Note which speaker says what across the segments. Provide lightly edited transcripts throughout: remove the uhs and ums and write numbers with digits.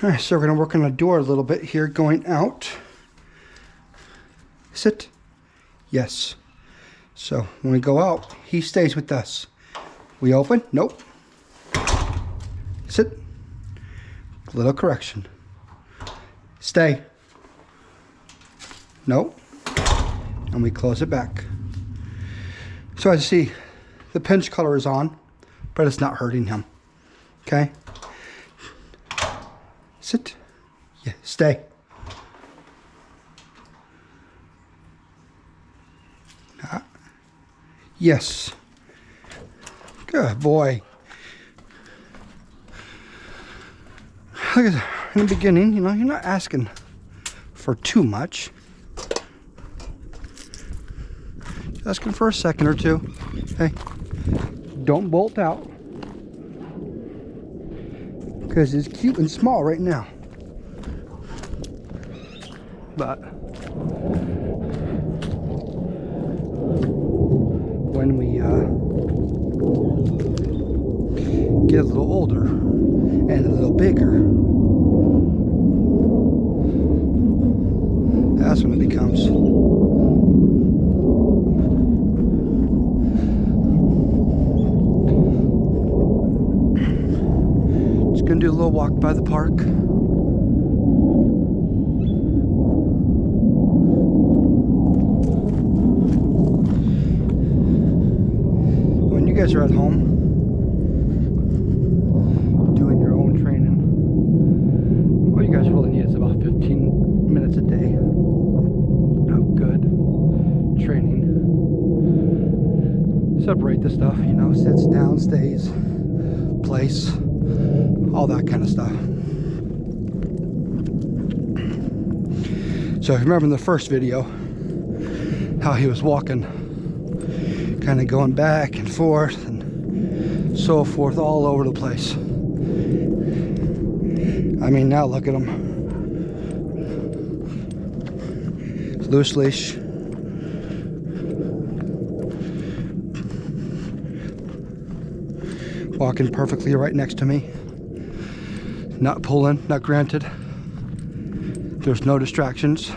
Speaker 1: All right, so we're going to work on the door a little bit here, going out. Sit. Yes. So when we go out, he stays with us. We open. Nope. Sit. Little correction. Stay. Nope. And we close it back. So as you see, the pinch color is on, but it's not hurting him. Okay? Sit. Yeah, stay. Yes. Good boy. Look at that. In the beginning, you know, you're not asking for too much. Just asking for a second or two. Hey, don't bolt out. Because it's cute and small right now. But when we get a little older and a little bigger, that's when it becomes just gonna do a little walk by the park. When you guys are at home doing your own training, all you guys really need is about 15 minutes a day of good training. Separate the stuff, you know, sits, down, stays, place, all that kind of stuff. So if you remember in the first video how he was walking, kind of going back and forth and so forth all over the place. I mean, now look at him. Loose leash. Walking perfectly right next to me. Not pulling, not granted. There's no distractions.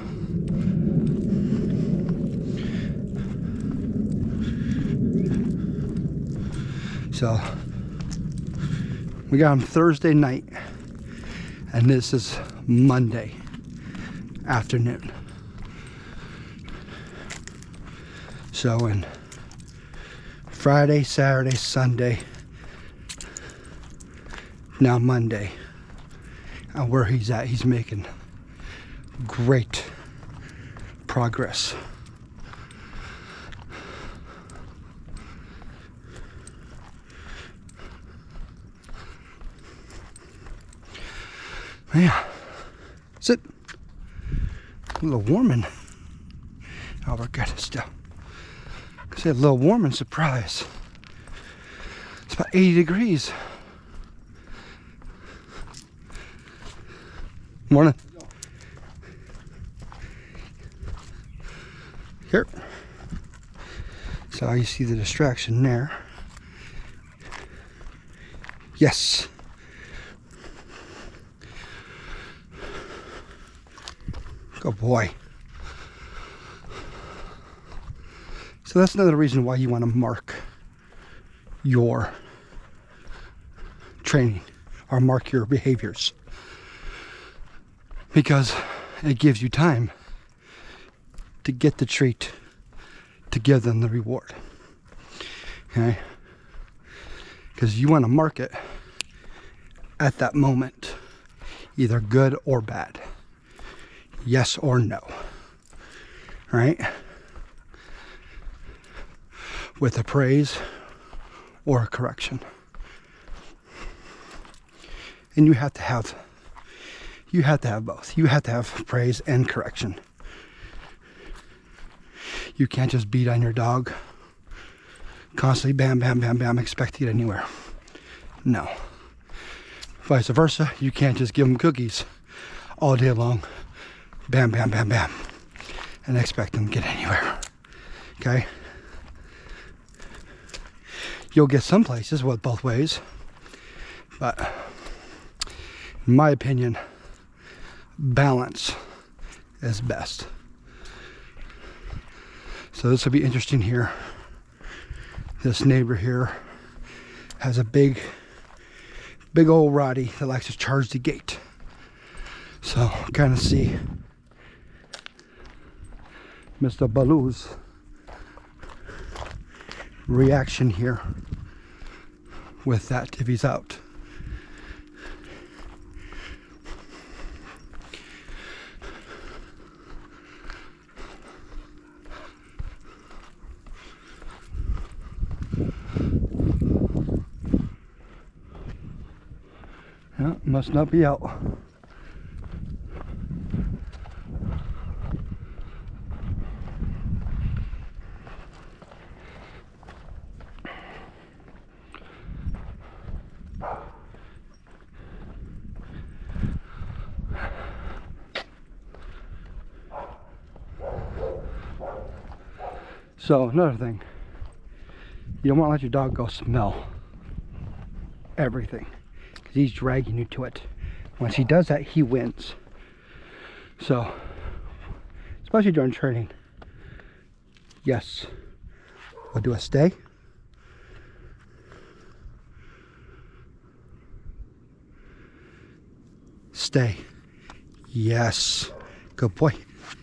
Speaker 1: So, we got him Thursday night, and this is Monday afternoon. So, in Friday, Saturday, Sunday, now Monday, and where he's at, he's making great progress. Yeah, sit. A little warming. Oh, we're good still. Say a little warming surprise. It's about 80 degrees. Morning. Here. So you see the distraction there. Yes. Good boy. So that's another reason why you want to mark your training or mark your behaviors. Because it gives you time to get the treat, to give them the reward. Okay? Because you want to mark it at that moment, either good or bad. Yes or no. Right? With a praise or a correction. And you have to have both. You have to have praise and correction. You can't just beat on your dog constantly, bam, bam, bam, bam, expect to get anywhere. No. Vice versa, you can't just give them cookies all day long, bam, bam, bam, bam, and expect them to get anywhere. Okay? You'll get some places with both ways, but in my opinion, balance is best. So this will be interesting here. This neighbor here has a big old Roddy that likes to charge the gate. So kind of see Mr. Baloo's reaction here with that if he's out. Yeah, must not be out. So another thing, you don't want to let your dog go smell everything, because he's dragging you to it. Once he does that, he wins. So, especially during training, yes, we'll do a stay. Stay. Yes. Good boy.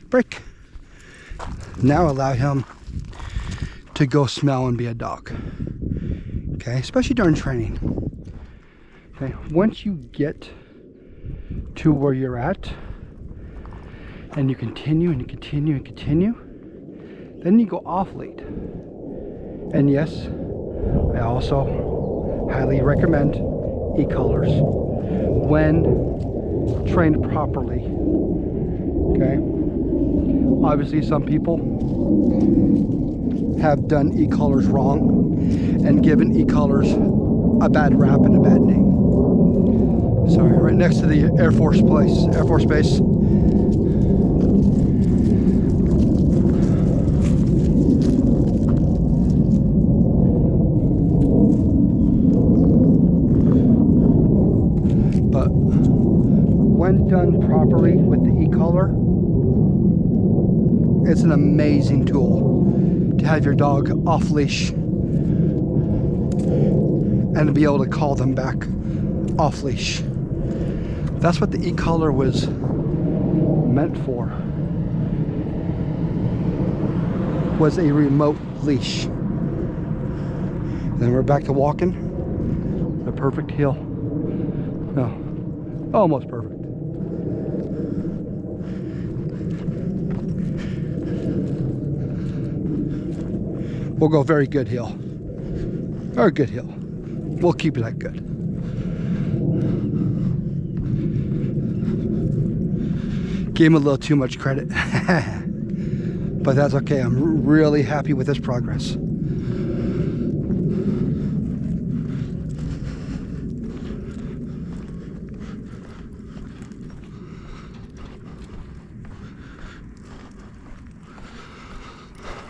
Speaker 1: Break. Now allow him to go smell and be a dog. Okay, especially during training. Okay, once you get to where you're at and you continue and you continue and continue, then you go off lead. And yes, I also highly recommend e-collars when trained properly. Okay, obviously some people have done e-collars wrong and given e-collars a bad rap and a bad name. Sorry, right next to the Air Force Base. But when done properly with the e-collar, it's an amazing tool to have your dog off leash and to be able to call them back off leash. That's what the e-collar was meant for, was a remote leash. Then we're back to walking. The perfect heel. No, almost perfect. We'll go very good heel. Or good heel. We'll keep it at good. Gave him a little too much credit. But that's okay. I'm really happy with this progress.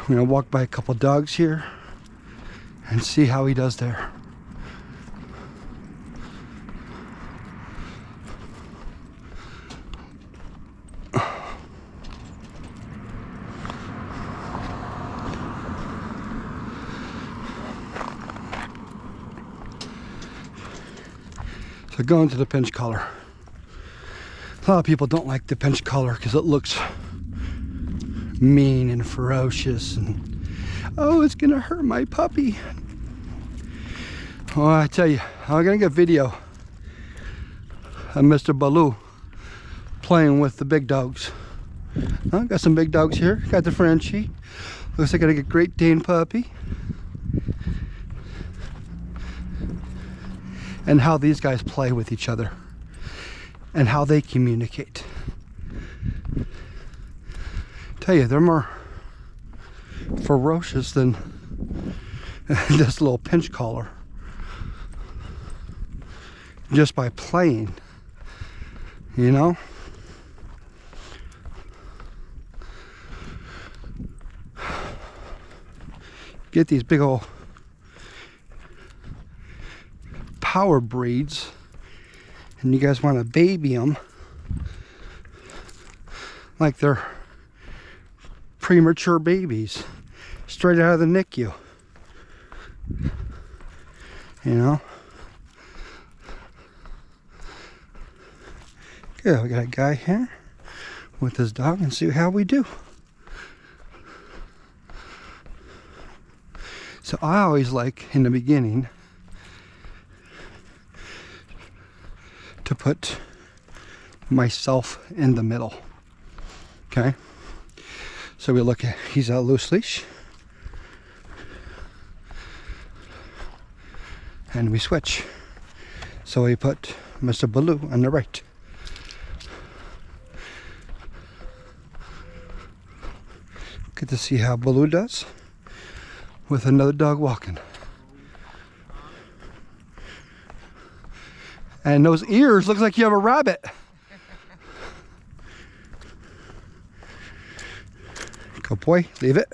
Speaker 1: I'm gonna walk by a couple dogs here and see how he does there. So going to the pinch collar. A lot of people don't like the pinch collar because it looks mean and ferocious and, oh, it's gonna hurt my puppy. Oh, I tell you, I'm gonna get video of Mr. Baloo playing with the big dogs. Got some big dogs here. Got the Frenchie. Looks like I got a Great Dane puppy. And how these guys play with each other and how they communicate. Tell you, they're more ferocious than this little pinch collar. Just by playing, you know? Get these big old power breeds and you guys want to baby them, like they're premature babies straight out of the NICU. You know? Good, we got a guy here with his dog and see how we do. So I always like in the beginning to put myself in the middle. Okay? So we look at, he's a loose leash. And we switch. So we put Mr. Baloo on the right. Get to see how Baloo does with another dog walking. And those ears looks like you have a rabbit. Good boy, leave it.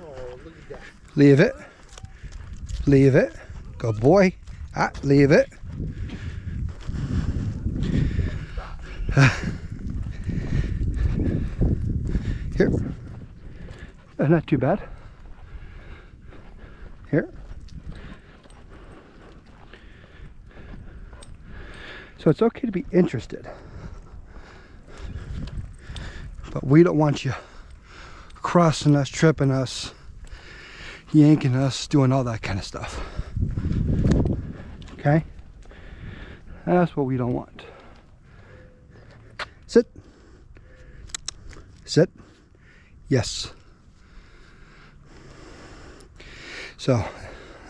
Speaker 2: Oh, look at that.
Speaker 1: Leave it. Leave it. Good boy. Ah, leave it. Here. Not too bad. Here. So it's okay to be interested, but we don't want you crossing us, tripping us, yanking us, doing all that kind of stuff. Okay? That's what we don't want. Sit. Sit. Yes. So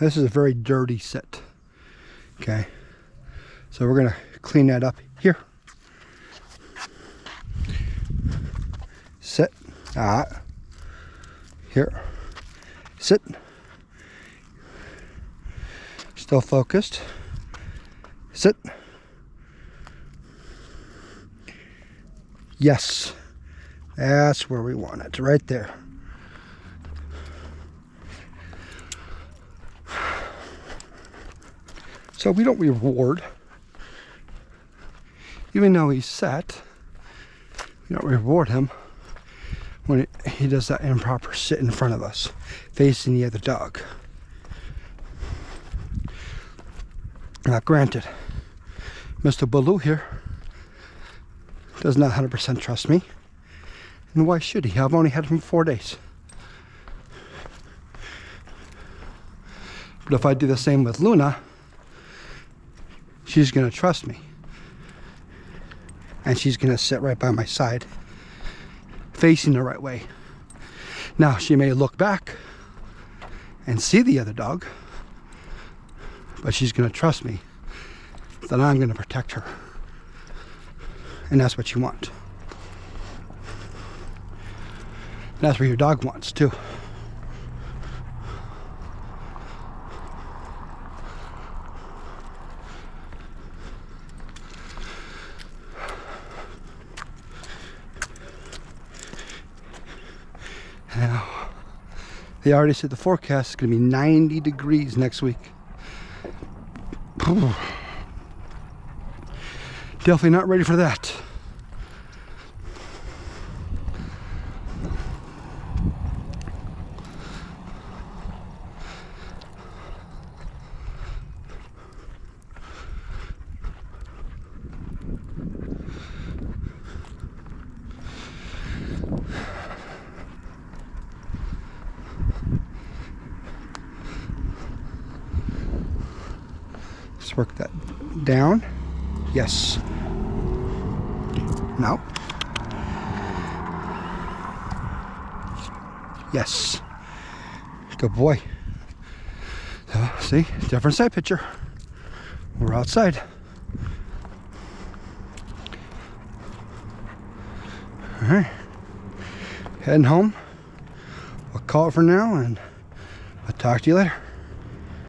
Speaker 1: this is a very dirty sit. Okay? So we're gonna clean that up here. Sit. Ah. Here. Sit. Still focused. Sit. Yes. That's where we want it, right there. So we don't reward. Even though he's set, we don't reward him when he does that improper sit in front of us, facing the other dog. Now granted, Mr. Baloo here does not 100% trust me. And why should he? I've only had him 4 days. But if I do the same with Luna, she's going to trust me. And she's going to sit right by my side, facing the right way. Now, she may look back and see the other dog, but she's going to trust me that I'm going to protect her. And that's what you want. That's what your dog wants too. Now, they already said the forecast is going to be 90 degrees next week. Definitely not ready for that. Let's work that down. Yes. No. Yes. Good boy. So, see, different side picture. We're outside. All right. Heading home. We'll call it for now, and I'll talk to you later.